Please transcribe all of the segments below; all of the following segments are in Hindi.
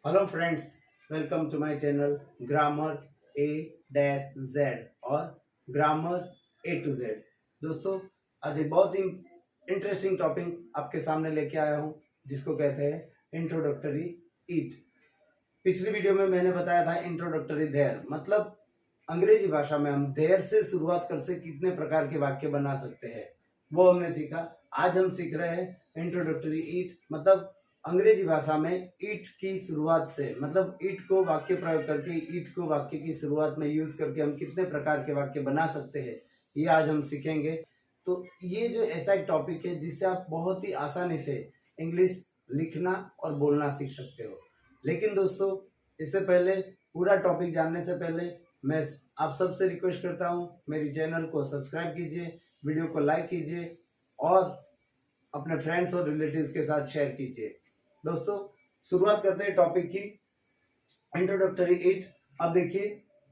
Hello friends, welcome to my channel grammar A-Z और ग्रामर A to Z। दोस्तों, आज एक बहुत ही इंटरेस्टिंग टॉपिक आपके सामने लेके आया हूँ जिसको कहते हैं इंट्रोडक्टरी ईट। पिछली वीडियो में मैंने बताया था इंट्रोडक्टरी देयर, मतलब अंग्रेजी भाषा में हम देयर से शुरुआत कर से कितने प्रकार के वाक्य बना सकते हैं, वो हमने सीखा। आज हम सीख रहे हैं इंट्रोडक्टरी ईट, मतलब अंग्रेजी भाषा में ईट की शुरुआत से, मतलब ईट को वाक्य प्रयोग करके, ईट को वाक्य की शुरुआत में यूज करके हम कितने प्रकार के वाक्य बना सकते हैं, ये आज हम सीखेंगे। तो ये जो ऐसा एक टॉपिक है जिससे आप बहुत ही आसानी से इंग्लिश लिखना और बोलना सीख सकते हो। लेकिन दोस्तों, इससे पहले, पूरा टॉपिक जानने से पहले, मैं आप सबसे रिक्वेस्ट करता हूँ, मेरी चैनल को सब्सक्राइब कीजिए, वीडियो को लाइक कीजिए और अपने फ्रेंड्स और रिलेटिव्स के साथ शेयर कीजिए। दोस्तों, शुरुआत करते हैं टॉपिक की, इंट्रोडक्टरी ईट। अब देखिए,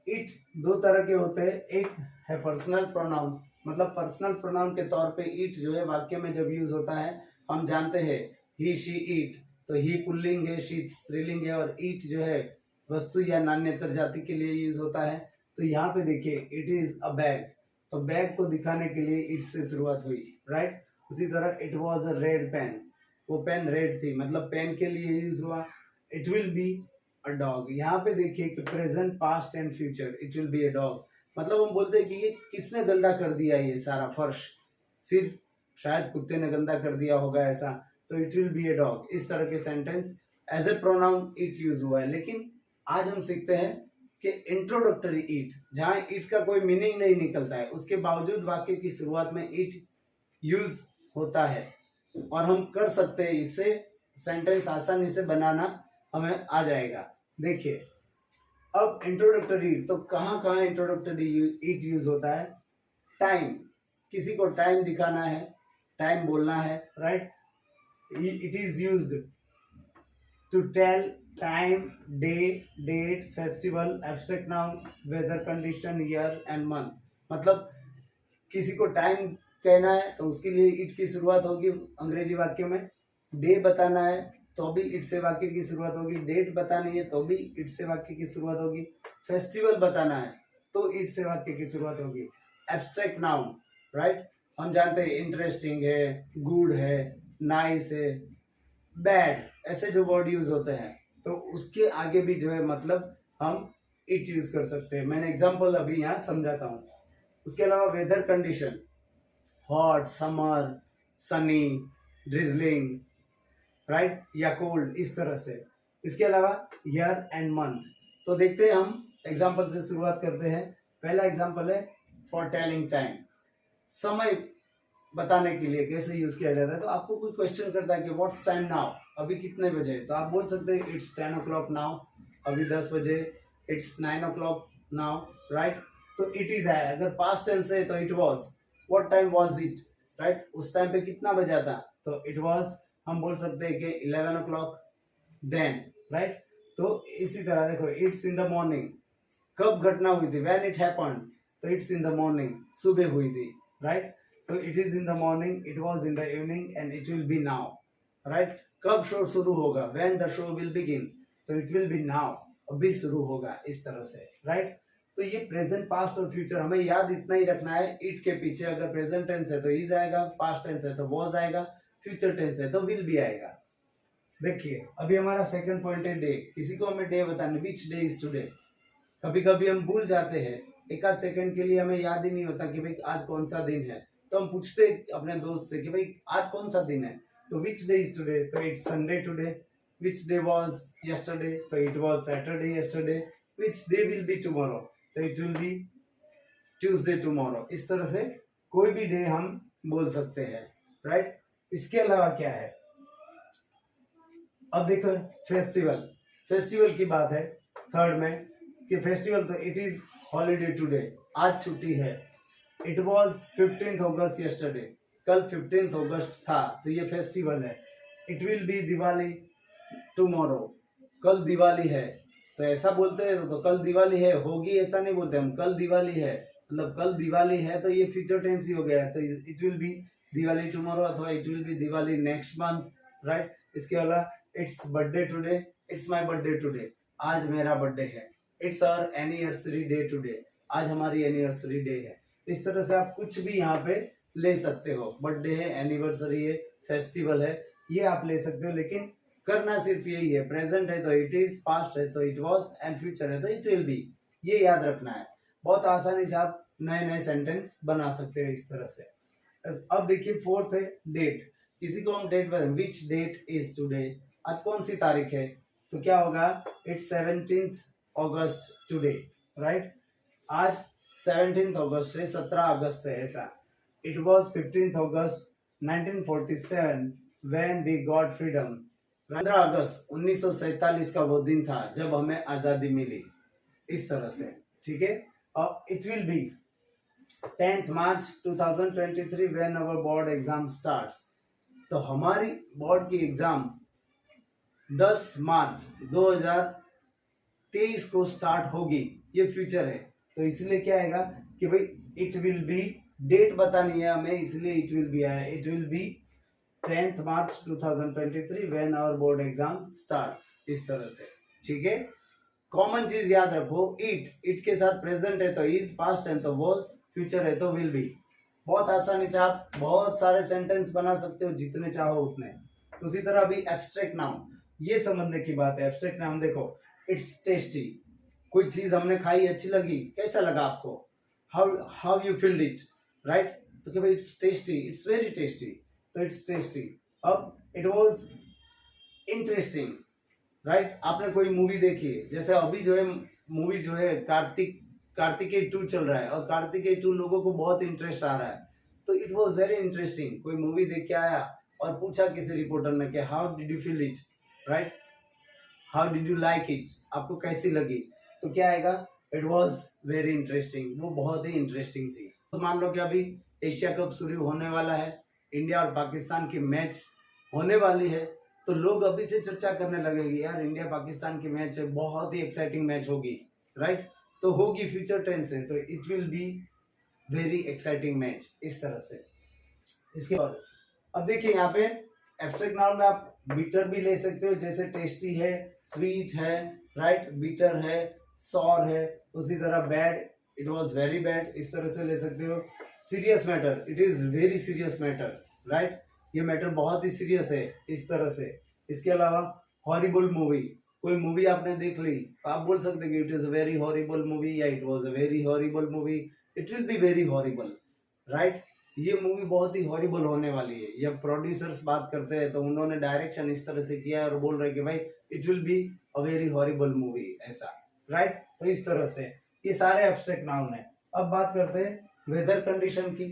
ईट दो तरह के होते हैं। एक है पर्सनल प्रोनाउन, मतलब पर्सनल प्रोनाउन के तौर पे ईट जो है वाक्य में जब यूज होता है, हम जानते हैं ही शी ईट, तो ही पुल्लिंग है, शी स्त्रीलिंग है, और ईट जो है वस्तु या नान्यतर जाति के लिए यूज होता है। तो यहाँ पे देखिए, इट इज अ बैग, तो बैग को दिखाने के लिए इट से शुरुआत हुई, राइट। उसी तरह it was a red pen, वो पेन रेड थी, मतलब पेन के लिए यूज हुआ। It will be a dog, यहाँ पे देखिए कि present past and future, it will be a dog, मतलब हम बोलते हैं कि ये किसने गंदा कर दिया ये सारा फर्श, फिर शायद कुत्ते ने गंदा कर दिया होगा ऐसा, तो it will be a dog. इस तरह के sentence as a pronoun it use हुआ है। लेकिन आज हम सीखते हैं कि इंट्रोडक्टरी ईट, जहां ईट का कोई मीनिंग नहीं निकलता है, उसके बावजूद वाक्य की शुरुआत में ईट यूज होता है और हम कर सकते हैं, इससे सेंटेंस आसानी से बनाना हमें आ जाएगा। देखिए, अब इंट्रोडक्टरी, तो कहाँ कहाँ इंट्रोडक्टरी ईट यूज होता है। टाइम, किसी को टाइम दिखाना है, टाइम बोलना है, right. It is used to tell time, day, date, festival, abstract noun, weather condition, year and month, मतलब किसी को टाइम कहना है तो उसके लिए इट की शुरुआत होगी अंग्रेजी वाक्य में। डे बताना है तो भी इट से वाक्य की शुरुआत होगी, डेट बतानी है तो भी इट से वाक्य की शुरुआत होगी, फेस्टिवल बताना है तो इट से वाक्य की शुरुआत होगी। एब्स्ट्रैक्ट नाउन, राइट, हम जानते हैं इंटरेस्टिंग है, गुड है, नाइस है, बैड, ऐसे जो वर्ड यूज होते हैं, तो उसके आगे भी जो है मतलब हम इट यूज कर सकते हैं। मैंने एग्जांपल अभी यहाँ समझाता हूँ। उसके अलावा weather condition, hot, summer, sunny, drizzling, right, या कोल्ड, इस तरह से। इसके अलावा ईयर एंड मंथ, तो देखते हैं, हम एग्जांपल से शुरुआत करते हैं। पहला एग्जांपल है फॉर टेलिंग टाइम, समय बताने के लिए कैसे यूज किया जाता है। तो आपको कोई क्वेश्चन करता है कि व्हाट्स टाइम नाउ, अभी कितने बजे, तो आप बोल सकते हैं इट्स 10 o'clock नाउ, अभी 10 बजे, इट्स 9 o'clock नाउ, राइट। तो इट इज है, अगर पास्ट टेंस है तो it was, what time was it, right, उस टाइम पे कितना बजा था, तो इट वाज, हम बोल सकते हैं कि 11 o'clock देन, राइट। तो इसी तरह देखो, इट्स इन द मॉर्निंग, कब घटना हुई थी, व्हेन इट हैपेंड, तो इट्स इन द मॉर्निंग, सुबह हुई थी, राइट। तो it is in the morning, it was in the evening and it will B now, right. कब शो शुरू होगा, when the show will begin, तो इट विल बी नाउ, अभी शुरू होगा, इस तरह से, राइट। तो ये प्रेजेंट, पास्ट और फ्यूचर हमें याद इतना ही रखना है। इट के पीछे अगर प्रेजेंट टेंस है तो इज आएगा, पास्ट टेंस है तो वॉज आएगा, फ्यूचर टेंस है तो विल भी आएगा। देखिए, अभी हमारा सेकंड पॉइंट है डे, किसी को हमें डे बताना, विच डे इज टुडे। कभी कभी हम भूल जाते हैं, एक आध सेकंड के लिए हमें याद ही नहीं होता कि भाई आज कौन सा दिन है, तो हम पूछते अपने दोस्त से कि भाई आज कौन सा दिन है, तो विच डे इज टुडे, तो it's Sunday today. Which day was yesterday, तो it was Saturday yesterday. Which day will be tomorrow, तो it will be Tuesday tomorrow. इस तरह से कोई भी डे हम बोल सकते हैं, राइट। इसके अलावा क्या है, अब देखो फेस्टिवल, फेस्टिवल की बात है थर्ड में, कि फेस्टिवल, तो इट इज हॉलीडे टुडे, आज छुट्टी है। It was 15th August yesterday, कल 15th अगस्त था, तो ये फेस्टिवल है। It will be Diwali tomorrow, कल दिवाली है, तो ऐसा बोलते हैं, तो कल दिवाली है होगी, ऐसा नहीं बोलते हम, कल दिवाली है, मतलब कल दिवाली है, तो ये फ्यूचर टेंस ही हो गया है, तो it will be Diwali tomorrow अथवा it will be Diwali next month, right. इसके अलावा it's birthday today, it's my birthday today, आज मेरा बर्थडे है। It's our anniversary day today, आज हमारी एनिवर्सरी डे है। इस तरह से आप कुछ भी यहाँ पे ले सकते हो, बर्थडे है, एनिवर्सरी है, फेस्टिवल है, ये आप ले सकते हो। लेकिन करना सिर्फ यही है, प्रेजेंट है तो इट इज, पास्ट है तो इट वॉज, एंड फ्यूचर है तो इट विल बी, ये याद रखना है। बहुत आसानी से आप नए नए सेंटेंस बना सकते हो इस तरह से। अब देखिए फोर्थ है डेट। किसी को हम डेट बताएं, विच डेट इज टुडे, आज कौन सी तारीख है, तो क्या होगा, it's 17th August today, right. आज 17th अगस्त है, 17 अगस्त है ऐसा। It was 15th August 1947 when we got freedom, 15 अगस्त 1947 का वो दिन था जब हमें आजादी मिली, इस तरह से, ठीक है। और it will B 10th March 2023 when our board exam starts, तो हमारी बोर्ड की एग्जाम 10 मार्च 2023 को स्टार्ट होगी, ये फ्यूचर है। तो इसलिए क्या आएगा कि भाई इट विल बी, डेट बतानी है हमें, इसलिए इट विल बी आया, it will B 10th March 2023 when our board exam starts, इस तरह से, ठीक है। कॉमन चीज याद रखो, इट के साथ प्रेजेंट है तो इज, पास्ट है तो वॉज, फ्यूचर है तो विल बी। बहुत आसानी से आप बहुत सारे सेंटेंस बना सकते हो, जितने चाहो उतने। उसी तरह अभी एब्स्ट्रैक्ट नाउन, ये समझने की बात है। एब्स्ट्रैक्ट नाउन देखो, इट्स टेस्टी, कोई चीज हमने खाई, अच्छी लगी, कैसा लगा आपको, how you field it, right. तो क्या भाई it's tasty, it's very tasty, तो इट्स टेस्टी। अब इट वाज इंटरेस्टिंग, राइट। आपने कोई मूवी देखी, जैसे अभी जो है मूवी जो है कार्तिकेय 2 चल रहा है, और कार्तिकेय 2 लोगों को बहुत इंटरेस्ट आ रहा है, तो इट वाज वेरी इंटरेस्टिंग। कोई मूवी देख के आया और पूछा किसी रिपोर्टर ने कि how did you feel it, right, how did you like it, आपको कैसी लगी, तो क्या आएगा, इट वाज वेरी इंटरेस्टिंग, वो बहुत ही इंटरेस्टिंग थी। तो मान लो कि अभी एशिया कप शुरू होने वाला है, इंडिया और पाकिस्तान की मैच होने वाली है, तो लोग अभी से चर्चा करने लगेगी, यार इंडिया पाकिस्तान की मैच है, बहुत ही एक्साइटिंग मैच होगी, राइट। तो होगी फ्यूचर टेंस है, तो it will be very exciting match, इस तरह से। इसके बाद अब देखिए यहाँ पे एब्स्ट्रैक्ट नाउन में आप बिटर भी ले सकते हो, जैसे टेस्टी है, स्वीट है, राइट, बिटर है, सॉर है। उसी तरह bad, it was very bad, इस तरह से ले सकते हो। Serious matter, it is very serious matter, right, ये मैटर बहुत ही सीरियस है, इस तरह से। इसके अलावा हॉरिबल मूवी, कोई मूवी आपने देख ली, आप बोल सकते कि it is a very horrible movie, या it was a very horrible movie, it will be very horrible, right. ये मूवी बहुत ही हॉरिबल होने वाली है। जब प्रोड्यूसर्स बात करते हैं तो उन्होंने डायरेक्शन इस तरह से किया है और बोल रहे कि भाई it will be a very horrible movie, ऐसा, राइट। तो इस तरह से ये सारे एब्स्ट्रैक्ट नाउन है। अब बात करते हैं वेदर कंडीशन की।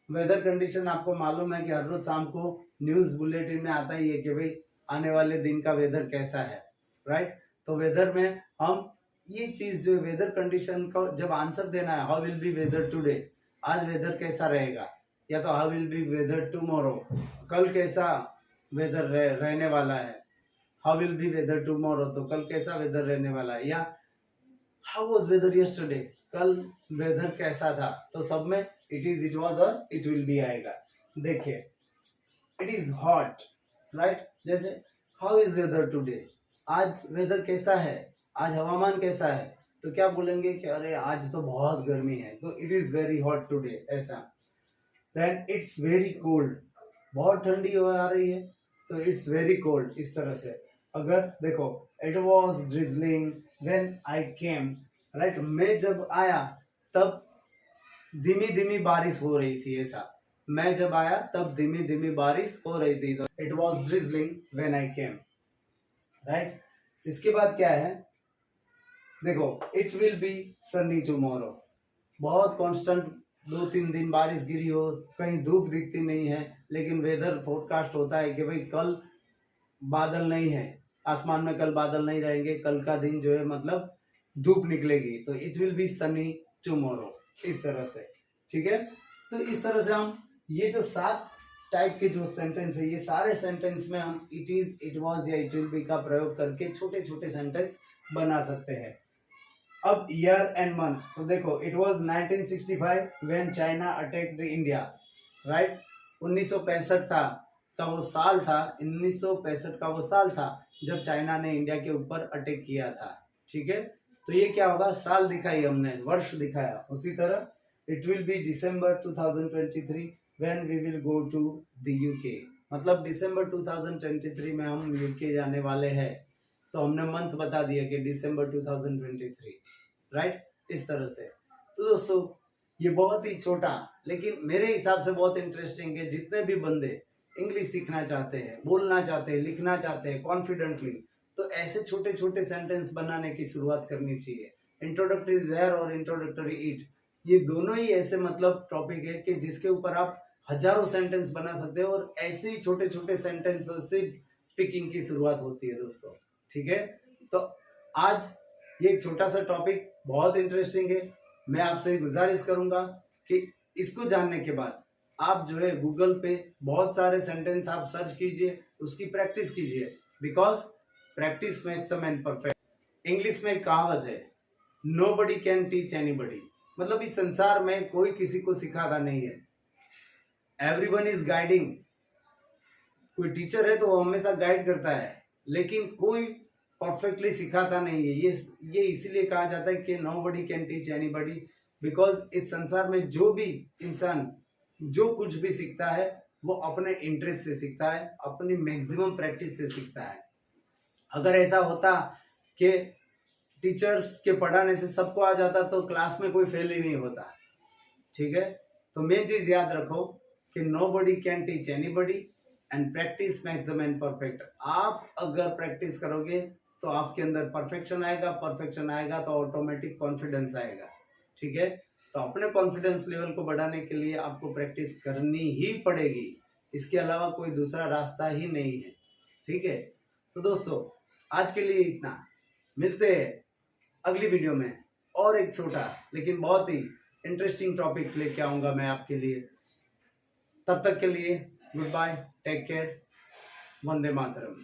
वेदर कंडीशन आपको मालूम है कि हर रोज शाम को न्यूज बुलेटिन में आता ही है कि भाई आने वाले दिन का वेदर कैसा है, राइट। तो वेदर में हम ये चीज जो वेदर कंडीशन का जब आंसर देना है, how will be weather today, आज वेदर कैसा रहेगा, या तो how will be weather tomorrow, कल कैसा वेदर रहने वाला है, how will be weather tomorrow, तो कल कैसा वेदर रहने वाला है, या हाउ वाज वेदर यस्टरडे, कल वेदर कैसा था, तो सब में इट इज, इट वाज और इट विल बी आएगा। देखिए इट इज हॉट, राइट, जैसे हाउ इज वेदर टुडे, आज वेदर कैसा है, आज हवामान कैसा है, तो क्या बोलेंगे कि अरे आज तो बहुत गर्मी है, तो it is very hot today, ऐसा। देन इट्स वेरी कोल्ड, बहुत ठंडी हो आ रही है, तो इट्स वेरी कोल्ड, इस तरह से। अगर देखो it was drizzling when I came, right, मैं जब आया तब धीमी धीमी बारिश हो रही थी, ऐसा। मैं जब आया तब धीमी धीमी बारिश हो रही थी, तो it was drizzling when I came, right. इसके बाद क्या है, देखो it will B Sunny tomorrow, बहुत कांस्टेंट 2-3 दिन बारिश गिरी हो, कहीं धूप दिखती नहीं है, लेकिन वेदर फोरकास्ट होता है कि भाई कल बादल नहीं है, आसमान में कल बादल नहीं रहेंगे, कल का दिन जो है मतलब धूप निकलेगी, तो it will B Sunny tomorrow, इस तरह से, ठीक है। तो इस तरह से हम ये जो 7 टाइप के जो सेंटेंस है, ये सारे सेंटेंस में हम इट इज, इट वाज या इट विल बी का प्रयोग करके छोटे छोटे सेंटेंस बना सकते हैं। अब ईयर एंड मंथ, तो देखो it was 1965 when China attacked India, right, 1965 था का वो साल था, 1965 का वो साल था जब चाइना ने इंडिया के ऊपर अटैक किया था। ठीक है, तो ये क्या होगा, साल दिखाई हमने, वर्ष दिखाया। उसी तरह it will be December 2023 when we will go to the UK, मतलब दिसंबर 2023 में हम यूके जाने वाले हैं। तो हमने मंथ बता दिया कि दिसंबर 2023, राइट, इस तरह से। तो दोस्तों ये बहुत ही छोटा लेकिन मेरे हिसाब से बहुत इंटरेस्टिंग है। जितने भी बंदे इंग्लिश सीखना चाहते हैं, बोलना चाहते हैं, लिखना चाहते हैं कॉन्फिडेंटली, तो ऐसे छोटे छोटे सेंटेंस बनाने की शुरुआत करनी चाहिए। इंट्रोडक्टरी देयर और इंट्रोडक्टरी इट, ये दोनों ही ऐसे मतलब टॉपिक है कि जिसके ऊपर आप हजारों सेंटेंस बना सकते हो, और ऐसे ही छोटे छोटे सेंटेंस से स्पीकिंग की शुरुआत होती है दोस्तों। ठीक है, तो आज ये एक छोटा सा टॉपिक बहुत इंटरेस्टिंग है। मैं आपसे गुजारिश करूंगा कि इसको जानने के बाद आप जो है गूगल पे बहुत सारे सेंटेंस आप सर्च कीजिए, उसकी प्रैक्टिस कीजिए, because practice makes the man perfect. English में एक कहावत है, नोबडी कैन टीच एनीबडी, मतलब इस संसार में कोई किसी को सिखाता नहीं है, एवरीवन इज गाइडिंग। कोई टीचर है तो वो हमेशा गाइड करता है, लेकिन कोई परफेक्टली सिखाता नहीं है। ये इसीलिए कहा जाता है कि nobody can teach anybody, because इस संसार में जो भी इंसान जो कुछ भी सीखता है वो अपने इंटरेस्ट से सीखता है, अपनी मैक्सिमम प्रैक्टिस से सीखता है। अगर ऐसा होता कि टीचर्स के पढ़ाने से सबको आ जाता तो क्लास में कोई फेल ही नहीं होता। ठीक है, तो मेन चीज याद रखो कि nobody can teach anybody and practice makes the man perfect. आप अगर प्रैक्टिस करोगे तो आपके अंदर परफेक्शन आएगा, परफेक्शन आएगा तो ऑटोमेटिक कॉन्फिडेंस आएगा। ठीक है, तो अपने कॉन्फिडेंस लेवल को बढ़ाने के लिए आपको प्रैक्टिस करनी ही पड़ेगी, इसके अलावा कोई दूसरा रास्ता ही नहीं है। ठीक है, तो दोस्तों आज के लिए इतना, मिलते हैं अगली वीडियो में और एक छोटा लेकिन बहुत ही इंटरेस्टिंग टॉपिक लेके आऊंगा मैं आपके लिए। तब तक के लिए good bye, take care, Vande Mataram.